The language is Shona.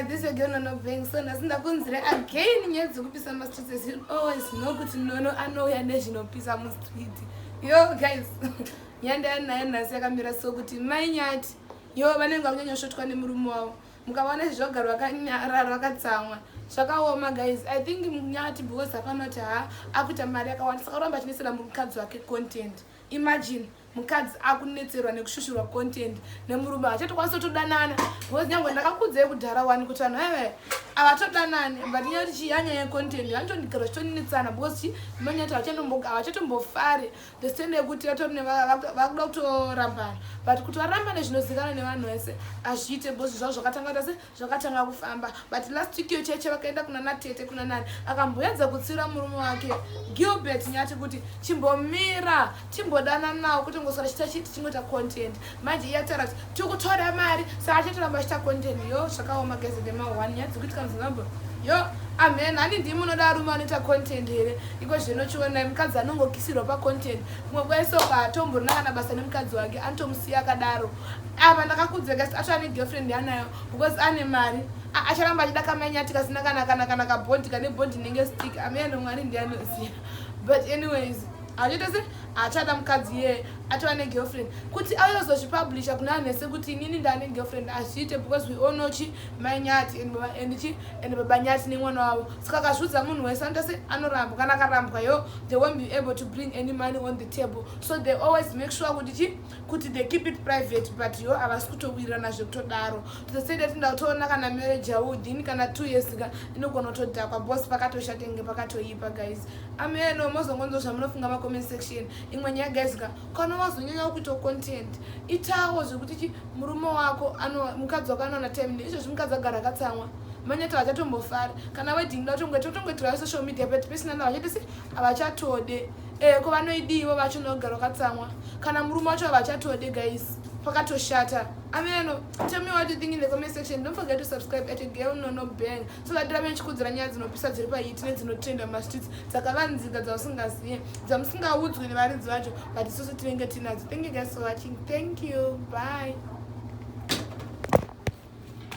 this again on a bank so nasinda kunzira again nyedzi kupisa ma streets you always know kuti nono anouya nezvinopisa mu street yo guys nyanda yana sakamira so kuti mainyati yo vanenge vanyanyoshotswa nemurume wavo mukaona zvogara vakanyarara vakatsamwa zvakaoma guys. I think munyati because hapana kuti akuita mari yakawanda saka uramba chinesera mukadzi wake content. Imagine mukadzi akunetserwa nekushushurwa content nemurume achatokwanisa kutodanana because nyangwe ndakakudzai kudhara wani kuti vanhu avatodanani but nyati chiyanya yecontent vanotondigara chitonetsana because manyati havachatombofari the stand yekuti vakuda kutorambana but kuti varambane zvinozikana nevanhu vese hazviite because zvavo zvakatanga kufamba but last week yo cheche vakaenda kuna natete kuna nani akamboedza kutsira murume wake Gilbert nyati kuti chimbomira chimbodanana nawo kuti ngosara chita chiti chingota content manje yatara tikutora mari saka achatoramba chita content yo zvakaoma guys dema 1 nyati kuti kanzingamba yo amen ani ndimi munoda rume anoita content here iko zvinochiona mukadzi anongokisirwa pa content mumwe kwaiso patomborina kana basa nemukadzi wake anotomusiya akadaro ava ndakakudze guys atova negirlfriend yanayo because ane mari acharamba achida kamanyati kasina kana kabhondi kane bhondi inenge stick amen mwari ndianoziya but anyways achitose achada mukadzi ye atova negirlfriend kuti ayozozvipublisha kuna vanhu vese kuti inini ndane girlfriend azviite because we all know chi manyati and baba nyati nemwana wavo saka akazvidza munhu wese anotose anoramba kana akarambwa yo they won't be able to bring any money on the table so they always make sure kuti they keep it private but yo havasi kutowirirana zvekutodaro tosede tinda kutoona kana marriage yaudhini kana 2 years ka inogona kutodhakwa bosi pakatoshatenge pakatoipa guys ameno mozongonzo zvamunofunga macomment section imwe nyaya guys ka kana wazonyanya kuita content itawo zvekuti murume wako mukadzi wako anoona time izvo zvimukadzi agara akatsamwa manyata vachatombofara kana wedding tongoitira social media but pesina na vachati avachatode ko vanoidiwo vachonogara vakatsamwa kana murume wacho avachatode guys pakatoshata ameno. Tell me what you think in the comment section. Don't forget to subscribe at Girl Nono Bang so that ndave nchikudzira nyaya dzinopisa dziri pahiti nedzinotrenda mastreets dzakavanzika dzausingaziye dzamusingaudzwi nevaridzi vacho but isusu tinenge tinadzo. Thank you guys for watching. Thank you. Bye.